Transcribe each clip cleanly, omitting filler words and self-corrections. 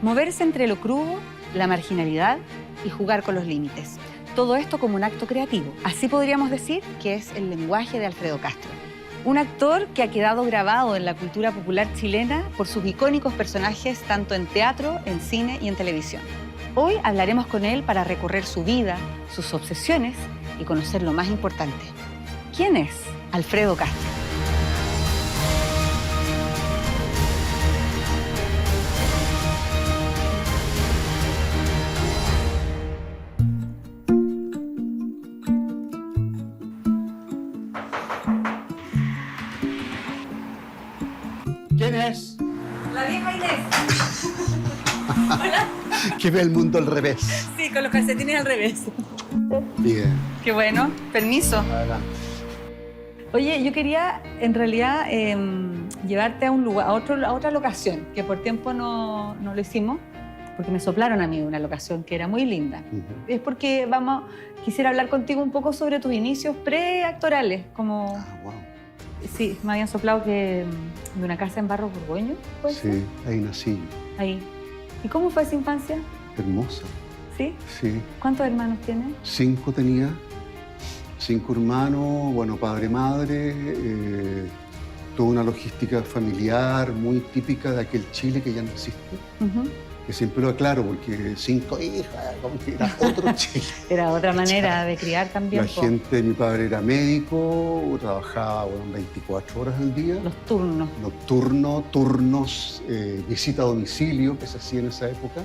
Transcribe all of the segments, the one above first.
Moverse entre lo crudo, la marginalidad y jugar con los límites. Todo esto como un acto creativo. Así podríamos decir que es el lenguaje de Alfredo Castro. Un actor que ha quedado grabado en la cultura popular chilena por sus icónicos personajes tanto en teatro, en cine y en televisión. Hoy hablaremos con él para recorrer su vida, sus obsesiones y conocer lo más importante. ¿Quién es Alfredo Castro? ¿Quién es? La vieja Inés. Hola. Que ve el mundo al revés. Sí, con los calcetines al revés. Bien. Qué bueno. Permiso. Adelante. Oye, yo quería en realidad llevarte a un lugar, a otra locación, que por tiempo no lo hicimos, porque me soplaron a mí una locación que era muy linda. Es porque quisiera hablar contigo un poco sobre tus inicios preactorales, como... Ah, wow. Sí, me habían soplado que de una casa en Barros Borgoño, ¿puede ser? Sí, ahí nací. Ahí. ¿Y cómo fue esa infancia? Hermosa. ¿Sí? Sí. ¿Cuántos hermanos tienes? 5 tenía. 5 hermanos, bueno, padre, madre. Toda una logística familiar muy típica de aquel Chile que ya no existe. Que siempre lo aclaro porque 5 hijas, como que era otro Chile. Era otra manera de criar también. La gente, mi padre era médico, trabajaba 24 horas al día. Los turnos. Nocturno, turnos, visita a domicilio, que se hacía en esa época,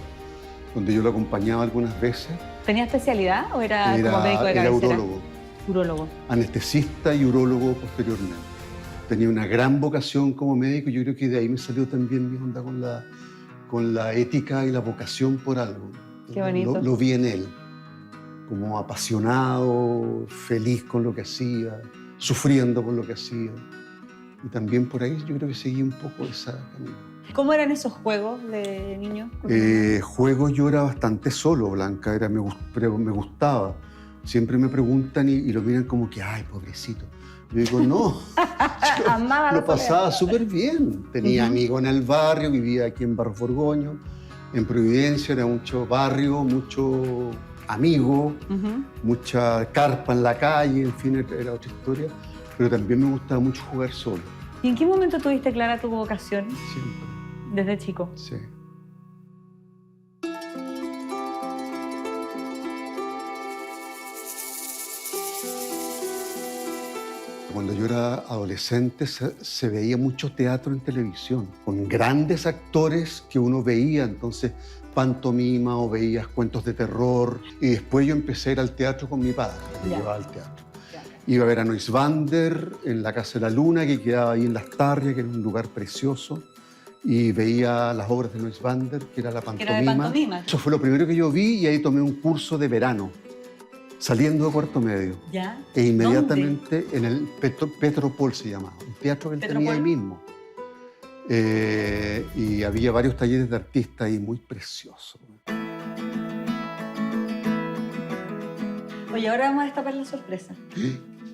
donde yo lo acompañaba algunas veces. ¿Tenía especialidad o era como médico de cabecera? Era urólogo. Urólogo. Anestesista y urólogo posteriormente. Tenía una gran vocación como médico y yo creo que de ahí me salió también mi onda con la ética y la vocación por algo. Qué bonito. Lo vi en él, como apasionado, feliz con lo que hacía, sufriendo por lo que hacía. Y también por ahí yo creo que seguí un poco esa camino. ¿Cómo eran esos juegos de niños? Juegos yo era bastante solo, Blanca, pero me gustaba. Siempre me preguntan y lo miran como que, ay, pobrecito. Yo digo, no, yo lo pasaba súper bien. Tenía amigos en el barrio, vivía aquí en Barros Borgoño, en Providencia, era mucho barrio, mucho amigo, mucha carpa en la calle, en fin, era otra historia. Pero también me gustaba mucho jugar solo. ¿Y en qué momento tuviste clara tu vocación? Siempre. Desde chico. Sí. Cuando yo era adolescente se veía mucho teatro en televisión, con grandes actores que uno veía, entonces pantomima o veías cuentos de terror. Y después yo empecé a ir al teatro con mi padre, me llevaba al teatro. Iba a ver a Neuswander en la Casa de la Luna, que quedaba ahí en Las Tarrias, que era un lugar precioso. Y veía las obras de Neuswander, que era la pantomima. Era de pantomima. Eso fue lo primero que yo vi y ahí tomé un curso de verano, saliendo de cuarto medio. ¿Ya? E inmediatamente en el Petropol se llamaba, un teatro que él tenía ahí mismo. Y había varios talleres de artistas ahí muy preciosos. Oye, ahora vamos a destapar la sorpresa.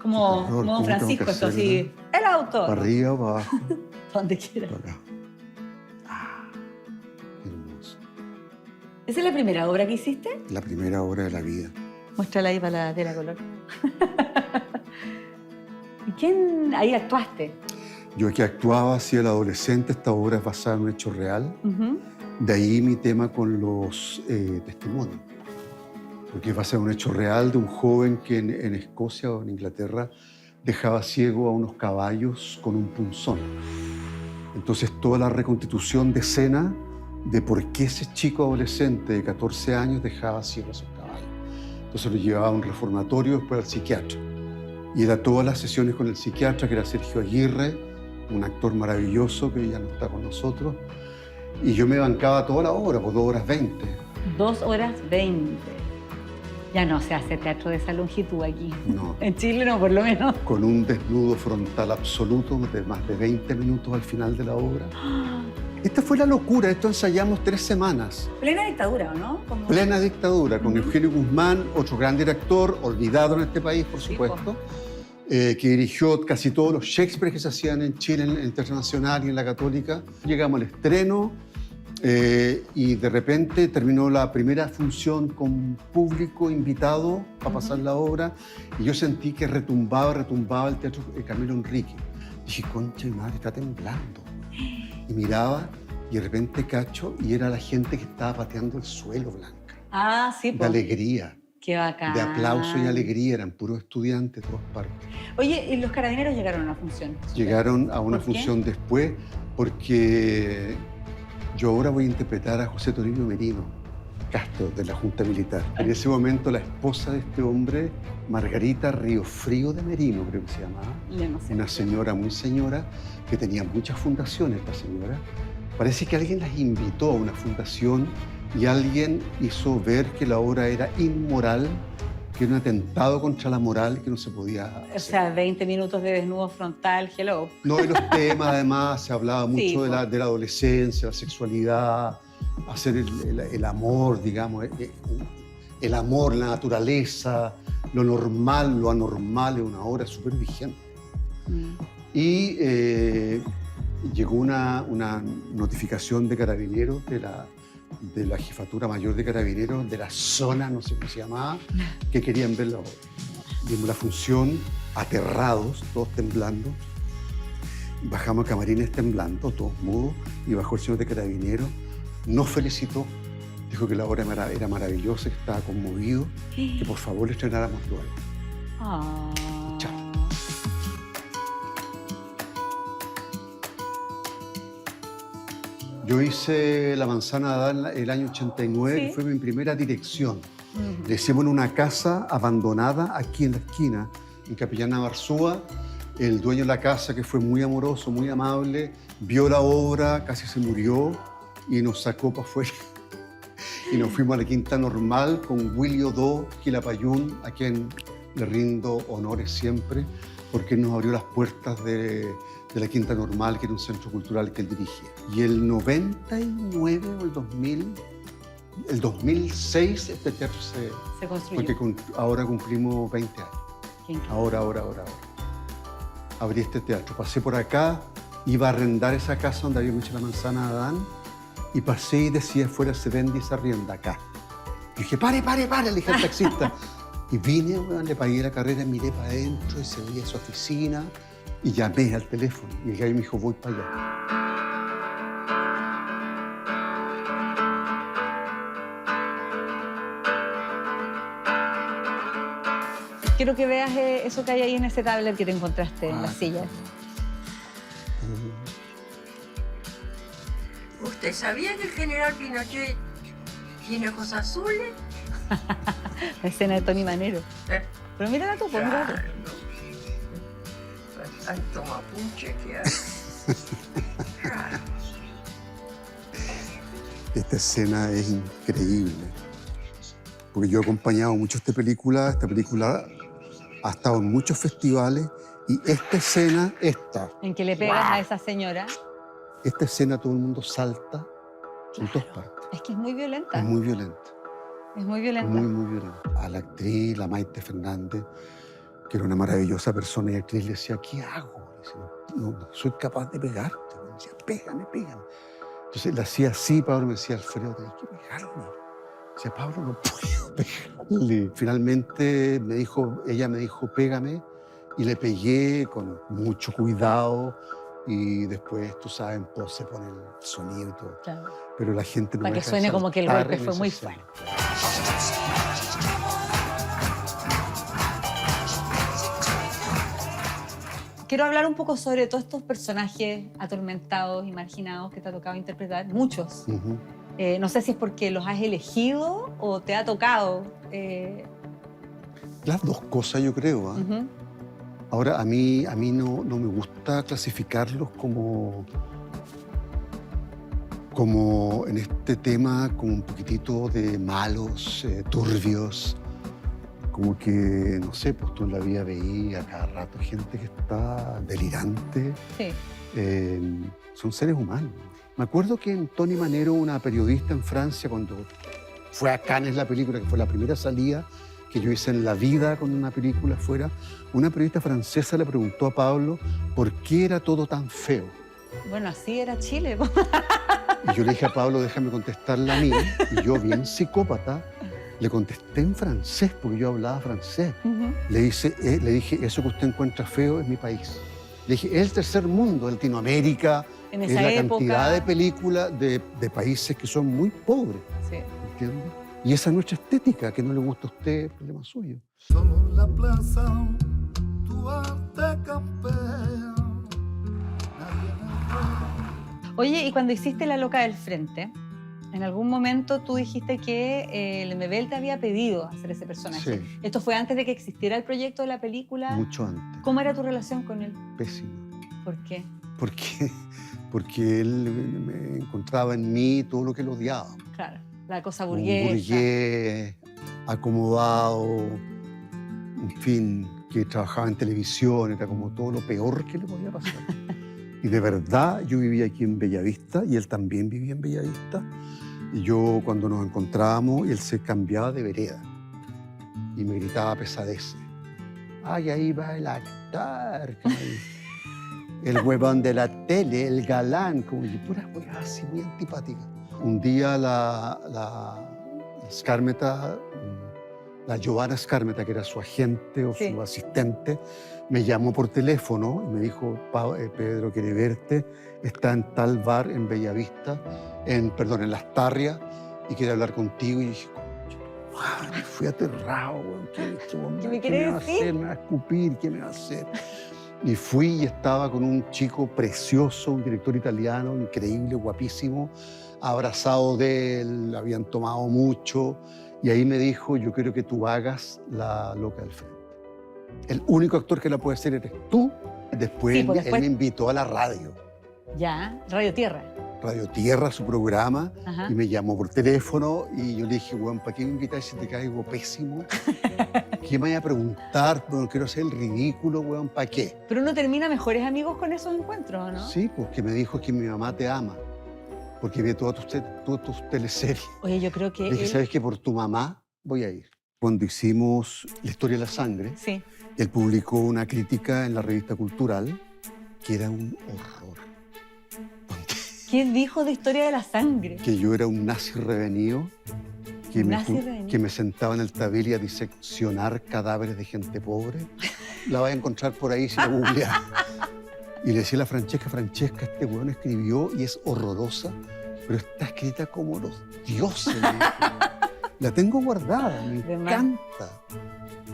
Como Don Francisco, esto así. El autor. Para arriba, para abajo. Donde quiera. Para acá. Ah, qué hermoso. ¿Esa es la primera obra que hiciste? La primera obra de la vida. Muéstrala ahí para la tela color. ¿Y quién ahí actuaste? Yo aquí actuaba, hacía el adolescente, esta obra es basada en un hecho real. De ahí mi tema con los testimonios. Porque es basado en un hecho real de un joven que en Escocia o en Inglaterra dejaba ciego a unos caballos con un punzón. Entonces toda la reconstitución de escena de por qué ese chico adolescente de 14 años dejaba ciego a esos caballos. Entonces lo llevaba a un reformatorio, después al psiquiatra. Y era todas las sesiones con el psiquiatra, que era Sergio Aguirre, un actor maravilloso que ya no está con nosotros. Y yo me bancaba toda la obra, por 2 horas 20. 2 horas 20. Ya no se hace teatro de esa longitud aquí. No. En Chile no, por lo menos. Con un desnudo frontal absoluto de más de 20 minutos al final de la obra. Esta fue la locura, esto ensayamos 3 semanas. Plena dictadura, ¿o no? Como... Plena dictadura, con Eugenio Guzmán, otro gran director, olvidado en este país, por supuesto, que dirigió casi todos los Shakespeare que se hacían en Chile, en el Internacional y en la Católica. Llegamos al estreno, Y de repente terminó la primera función con público invitado para pasar la obra y yo sentí que retumbaba el Teatro Carmelo Enrique. Dije, concha y madre, está temblando. Y miraba y de repente cacho y era la gente que estaba pateando el suelo, Blanca. Ah, sí, De pues. alegría. Qué bacán. De aplauso y alegría, eran puros estudiantes de todas partes. Oye, ¿y los carabineros llegaron a una función? Llegaron a una ¿Por qué? función después porque yo ahora voy a interpretar a José Toribio Merino Castro, de la Junta Militar. En ese momento la esposa de este hombre, Margarita Riofrío de Merino, creo que se llamaba, Yo no sé. una señora muy señora que tenía muchas fundaciones, esta señora. Parece que alguien las invitó a una fundación y alguien hizo ver que la obra era inmoral, que era un atentado contra la moral, que no se podía hacer. O sea, 20 minutos de desnudo frontal, hello. No, de los temas, además, se hablaba mucho Sí, de la adolescencia, la sexualidad, hacer el amor, digamos, el amor, la naturaleza, lo normal, lo anormal, es una obra súper vigente. Y llegó una notificación de carabineros, de la Jefatura Mayor de Carabineros, de la zona, no sé cómo se llamaba, que querían ver la obra. Vimos la función, aterrados, todos temblando. Bajamos a camarines temblando, todos mudos, y bajó el señor de Carabineros, nos felicitó, dijo que la obra era maravillosa, que estaba conmovido, que por favor le estrenáramos luego. Ah. Chao. Yo hice La Manzana de Adán el año 89, Sí. que fue mi primera dirección. Le hicimos en una casa abandonada aquí en la esquina, en Capellana Barzúa. El dueño de la casa, que fue muy amoroso, muy amable, vio la obra, casi se murió y nos sacó para afuera. Y nos fuimos a la Quinta Normal con Willy Odó Quilapayún, a quien le rindo honores siempre, porque él nos abrió las puertas de la Quinta Normal, que era un centro cultural que él dirigía. Y el 99 o el 2000, el 2006, este teatro Se construyó. porque ahora cumplimos 20 años. Qué increíble. Ahora. Abrí este teatro. Pasé por acá, iba a arrendar esa casa donde había mucho La Manzana de Adán, y pasé y decía, fuera se vende y se arrienda acá. Y dije, pare, le dije al taxista. Y vine, bueno, le pagué la carrera, miré para adentro y se veía su oficina y llamé al teléfono. Y el gallo me dijo, voy para allá. Quiero que veas eso que hay ahí en ese tablet que te encontraste en la silla. ¿Usted sabía que el general Pinochet tiene ojos azules? La escena de Tony Manero. ¿Eh? Pero mírala tú, pues mírala tú. Claro. Tanto mapuche que hay. Claro. Esta escena es increíble. Porque yo he acompañado mucho esta película ha estado en muchos festivales y esta escena, En que le pegas a esa señora. esta escena todo el mundo salta en todas partes. Es que es muy violenta. Es muy violenta. Es muy violenta. Muy violenta. A la actriz, la Maite Fernández, que era una maravillosa persona y actriz, le decía, ¿qué hago? Le decía, no soy capaz de pegarte. Me decía, pégame. Entonces le hacía así, Pablo me decía, Alfredo, tenés que pegarme. Decía, Pablo, no puedo pegarle. Finalmente ella me dijo, pégame, y le pegué con mucho cuidado. Y después, tú sabes, en pos se pone el sonido y todo. Claro. Pero la gente no Para que deja de suene como que el saltar golpe en fue esa muy escena. fuerte. Quiero hablar un poco sobre todos estos personajes atormentados y marginados que te ha tocado interpretar. Muchos. Ujú. No sé si es porque los has elegido o te ha tocado. Las dos cosas, yo creo. ¿Ah? Ujú. Ahora, a mí no me gusta clasificarlos como en este tema, como un poquitito de malos, turbios. Como que, no sé, pues tú en la vida veías a cada rato gente que está delirante. Sí. Son seres humanos. Me acuerdo que en Tony Manero, una periodista en Francia, cuando fue a Cannes la película, que fue la primera salida que yo hice en la vida con una película fuera, una periodista francesa le preguntó a Pablo por qué era todo tan feo. Bueno, así era Chile. Y yo le dije a Pablo, déjame contestarla a mí. Y yo, bien psicópata, le contesté en francés, porque yo hablaba francés. Le dije, eso que usted encuentra feo es mi país. Le dije, es el tercer mundo, Latinoamérica, En es esa la época. cantidad de películas de países que son muy pobres. Sí. ¿Entiendes? Y esa es nuestra estética, que no le gusta a usted, problema suyo. Solo en la plaza tu arte campea. Nadie en el ruedo. Oye, y cuando hiciste La Loca del Frente, en algún momento tú dijiste que Lemebel te había pedido hacer ese personaje. Sí. ¿Esto fue antes de que existiera el proyecto de la película? Mucho antes. ¿Cómo era tu relación con él? Pésimo. ¿Por qué? Porque él me encontraba en mí todo lo que él odiaba. Claro, la cosa Un burguesa. burgués, acomodado, en fin, que trabajaba en televisión, era como todo lo peor que le podía pasar. Y de verdad, yo vivía aquí en Bellavista y él también vivía en Bellavista. Y yo, cuando nos encontrábamos, él se cambiaba de vereda y me gritaba pesadeces. ¡Ay, ahí va el actor! El huevón de la tele, el galán, como que puras huevas así muy antipáticas. Un día la Skármeta, la Giovanna Skármeta, que era su agente o Sí. su asistente, me llamó por teléfono y me dijo, Pedro quiere verte, está en tal bar en Bellavista, en Las Tarrias, y quiere hablar contigo. Y dije, madre, fui aterrado, güey. ¿Qué me quiere va a decir? hacer? ¿Me va a escupir? ¿Qué me va a hacer? Y fui y estaba con un chico precioso, un director italiano, increíble, guapísimo, abrazado de él, habían tomado mucho, y ahí me dijo, yo quiero que tú hagas La Loca del Frente. El único actor que la puede hacer eres tú. Después, Sí, pues él después- me invitó a la radio, Ya, Radio Tierra. Radio Tierra, su programa, Ajá. y me llamó por teléfono, y yo le dije, bueno, ¿para qué me invitas si te caigo pésimo? ¿Qué me vaya a preguntar? No quiero hacer el ridículo, weón, ¿para qué? Pero uno termina mejores amigos con esos encuentros, ¿no? Sí, porque me dijo que mi mamá te ama, porque ve todas tus teleseries. Oye, yo creo que Le dije, él... ¿sabes qué? Por tu mamá voy a ir. Cuando hicimos La Historia de la Sangre, Sí. él publicó una crítica en la revista Cultural que era un horror. ¿Qué dijo de Historia de la Sangre? Que yo era un nazi revenido, ¿Nazi revenido? que me sentaba en el tabil a diseccionar cadáveres de gente pobre. La vas a encontrar por ahí si la googleas. Y le decía a la Francesca, este weón escribió y es horrorosa, pero está escrita como los dioses. me dijo. La tengo guardada, me De más. encanta.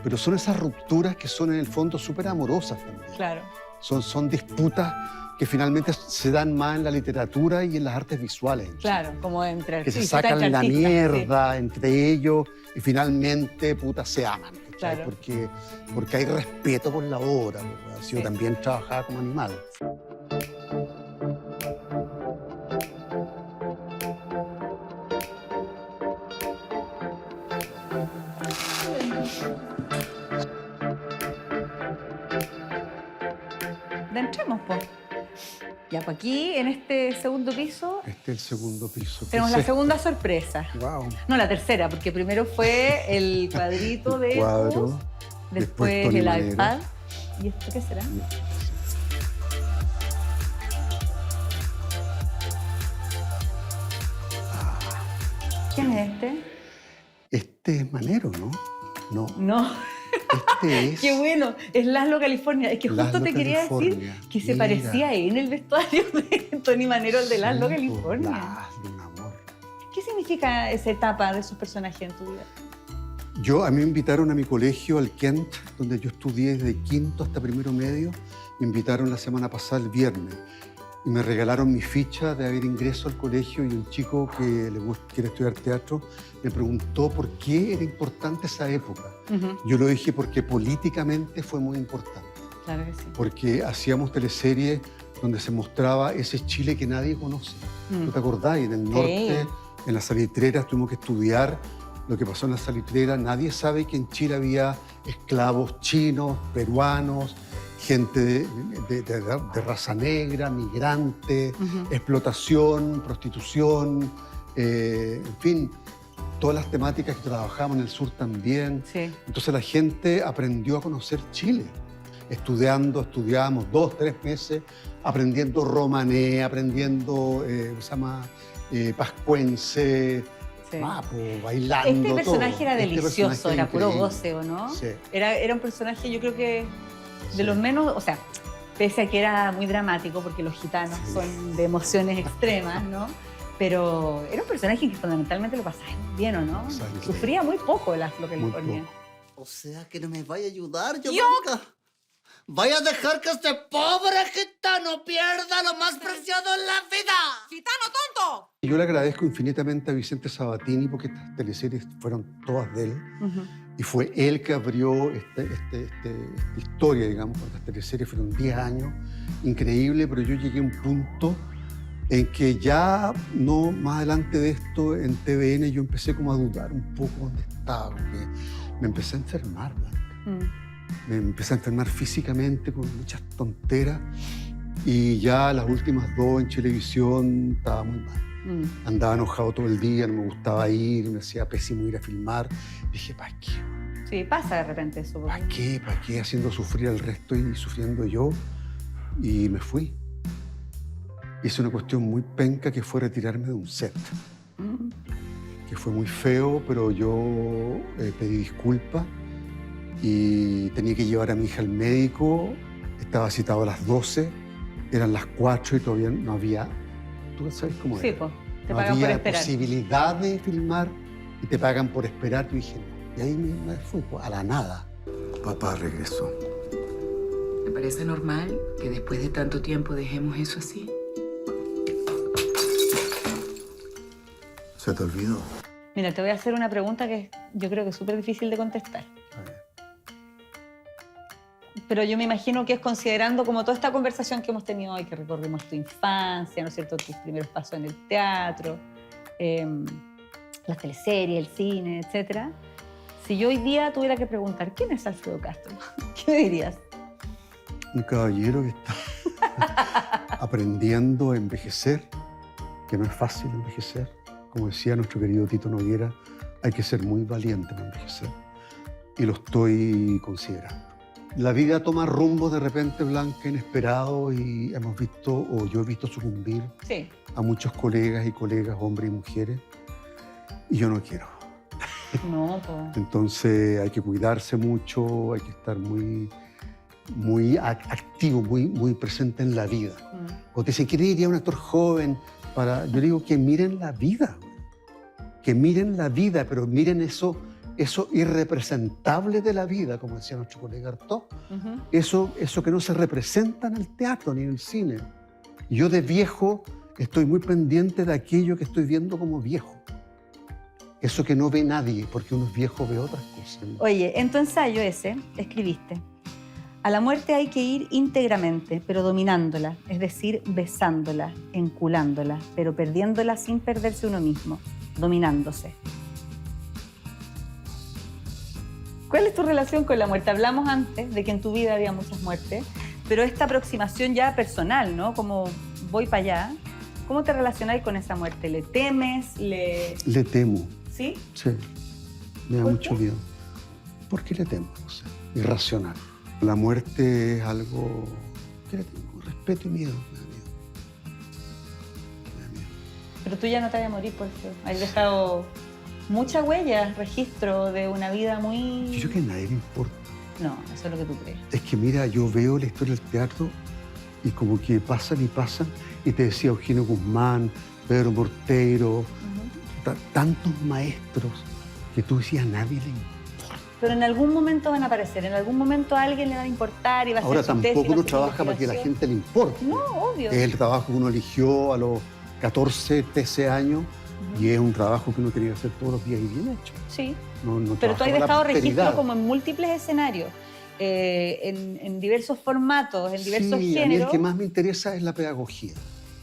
Pero son esas rupturas que son en el fondo súper amorosas también. Claro. Son disputas que finalmente se dan más en la literatura y en las artes visuales. en Chile. Claro, como entre Que se artistas, sacan entre la artistas, mierda entre ellos y finalmente, puta, se aman. ¿cachai? Claro. Porque hay respeto por la obra. Pues, yo Sí. también trabajaba como animal. Sí. Entremos, po. Ya, pues aquí, en este segundo piso, Este es el segundo piso. tenemos ¿Qué la es segunda sorpresa. esto? Wow. No, la tercera, porque primero fue el cuadrito de El cuadro, Gus, después después Tony el Manero. iPad. ¿Y esto qué será? ¿Quién es este? Este es Manero, ¿no? No, No, este es... qué bueno, es Laszlo California. Es que justo Laszlo te quería decir California. que se Mira. parecía en el vestuario de Tony Manero, el de Laszlo Sí, pues, California. Laszlo, un amor. ¿Qué significa esa etapa de esos personajes en tu vida? A mí me invitaron a mi colegio, al Kent, donde yo estudié desde quinto hasta primero medio. Me invitaron la semana pasada, el viernes, y me regalaron mi ficha de haber ingreso al colegio, y un chico que quiere estudiar teatro me preguntó por qué era importante esa época. Yo lo dije porque políticamente fue muy importante, Claro que sí. porque hacíamos teleseries donde se mostraba ese Chile que nadie conoce. Mm. ¿No te acordás? Y en el norte, en las salitreras, tuvimos que estudiar lo que pasó en las salitreras. Nadie sabe que en Chile había esclavos chinos, peruanos, gente de raza negra, migrantes, Ujú. explotación, prostitución, en fin, todas las temáticas que trabajamos en el sur también. Sí. Entonces la gente aprendió a conocer Chile. Estudiábamos 2, 3 meses aprendiendo romané, aprendiendo, se llama, pascuense, Sí. bailando. Este personaje todo. era Este delicioso, personaje era puro increíble. goce, ¿o no? Sí. Era un personaje, yo creo que de Sí. los menos, o sea, pese a que era muy dramático, porque los gitanos Sí. son de emociones extremas, ¿no? Pero era un personaje que fundamentalmente lo pasaba muy bien, ¿o no? Exacto. Sufría muy poco el Afro Muy California. poco. O sea que no me vaya a ayudar, Yolanda. Vaya a dejar que este pobre gitano pierda lo más preciado en la vida. ¡Gitano tonto! Yo le agradezco infinitamente a Vicente Sabatini porque estas teleseries fueron todas de él. Ujú. Y fue él que abrió esta historia, digamos, porque las teleseries fueron 10 años, increíble, pero yo llegué a un punto en que ya, no más adelante de esto, en TVN, yo empecé como a dudar un poco dónde estaba, porque me empecé a enfermar, Blanca. Mm. Me empecé a enfermar físicamente con muchas tonteras y ya las últimas dos en televisión estaba muy mal. Mm. Andaba enojado todo el día, no me gustaba ir, me hacía pésimo ir a filmar. Dije, ¿para qué? Sí, pasa de repente eso. porque- ¿Para qué? ¿Para qué? Haciendo sufrir al resto y sufriendo yo. Y me fui. Hice una cuestión muy penca que fue retirarme de un set, Mm. que fue muy feo, pero yo pedí disculpas y tenía que llevar a mi hija al médico. Estaba citado a las 12, eran las 4 y todavía no había... ¿Tú sabes cómo Sí, era? pues, te No pagan por había esperar. posibilidad de filmar y te pagan por esperar. Yo dije, no. Y ahí me fui pues, a la nada. Papá regresó. ¿Te parece normal que después de tanto tiempo dejemos eso así? ¿Se te olvidó? Mira, te voy a hacer una pregunta que yo creo que es súper difícil de contestar. A ver. Pero yo me imagino que es considerando como toda esta conversación que hemos tenido hoy, que recorrimos tu infancia, ¿no es cierto? Tus primeros pasos en el teatro, las teleseries, el cine, etc. Si yo hoy día tuviera que preguntar, ¿quién es Alfredo Castro? ¿Qué me dirías? Un caballero que está aprendiendo a envejecer, que no es fácil envejecer. Como decía nuestro querido Tito Noguera, hay que ser muy valiente para envejecer. Y lo estoy considerando. La vida toma rumbos de repente, Blanca, inesperados, y hemos visto, o yo he visto sucumbir Sí. a muchos colegas y colegas, hombres y mujeres, y yo no quiero. No, pues. Entonces hay que cuidarse mucho, hay que estar muy activo, muy presente en la vida. O te dicen, ¿quién iría un actor joven? Yo digo que miren la vida, que miren la vida, pero miren eso irrepresentable de la vida, como decía nuestro colega Artaud, eso que no se representa en el teatro ni en el cine. Yo de viejo estoy muy pendiente de aquello que estoy viendo como viejo. Eso que no ve nadie, porque uno es viejo, ve otras cosas. Oye, en tu ensayo ese escribiste: a la muerte hay que ir íntegramente, pero dominándola, es decir, besándola, enculándola, pero perdiéndola sin perderse uno mismo, dominándose. ¿Cuál es tu relación con la muerte? Hablamos antes de que en tu vida había muchas muertes, pero esta aproximación ya personal, ¿no? Como voy para allá, ¿cómo te relacionáis con esa muerte? ¿Le temes? Le temo, ¿Sí? sí. Me da ¿Por mucho qué? miedo. ¿Por qué le temo? No sé, irracional. La muerte es algo que le tengo respeto y miedo. Me da miedo. Me da miedo. Pero tú ya no te vas a morir, por eso. Has dejado muchas huellas, registro de una vida muy... Yo creo que a nadie le importa. No, eso es lo que tú crees. Es que mira, yo veo la historia del teatro y como que pasan y pasan. Y te decía Eugenio Guzmán, Pedro Morteiro, tantos maestros que tú decías a nadie le importa. Pero en algún momento van a aparecer, en algún momento a alguien le va a importar y va a Ahora ser su tesis, tampoco va a uno ser trabaja para que la investigación. gente le importe. No, obvio. Es el trabajo que uno eligió a los 14, 13 años y es un trabajo que uno tenía que hacer todos los días y bien hecho. Sí, No pero tú has trabaja para la dejado registro posteridad. como en múltiples escenarios, en diversos formatos, en diversos Sí, a mí el géneros. que más me interesa es la pedagogía.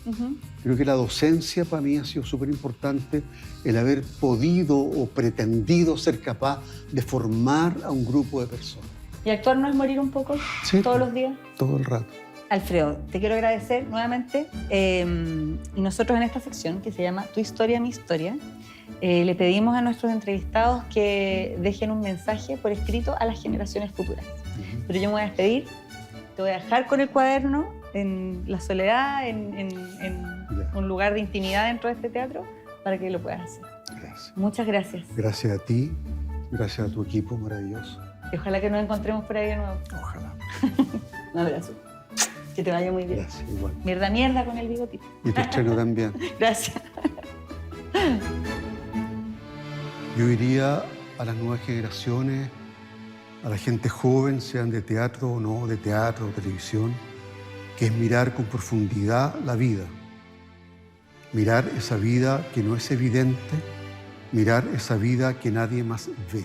Ujú. Creo que la docencia para mí ha sido súper importante, el haber podido o pretendido ser capaz de formar a un grupo de personas. ¿Y actuar no es morir un poco Sí, todos los días? Todo el rato. Alfredo, te quiero agradecer nuevamente. Y nosotros en esta sección que se llama Tu historia, mi historia, le pedimos a nuestros entrevistados que dejen un mensaje por escrito a las generaciones futuras. Pero yo me voy a despedir, te voy a dejar con el cuaderno en la soledad, en Ya. un lugar de intimidad dentro de este teatro, para que lo puedas hacer. Gracias. Muchas gracias. Gracias a ti, gracias a tu equipo maravilloso. Y ojalá que nos encontremos por ahí de nuevo. Ojalá. Un abrazo. Que te vaya muy bien. Gracias, igual. Mierda, mierda con el bigotito. Y tu estreno también. Gracias. Yo diría a las nuevas generaciones, a la gente joven, sean de teatro o no, de teatro o televisión, que es mirar con profundidad la vida. Mirar esa vida que no es evidente, mirar esa vida que nadie más ve.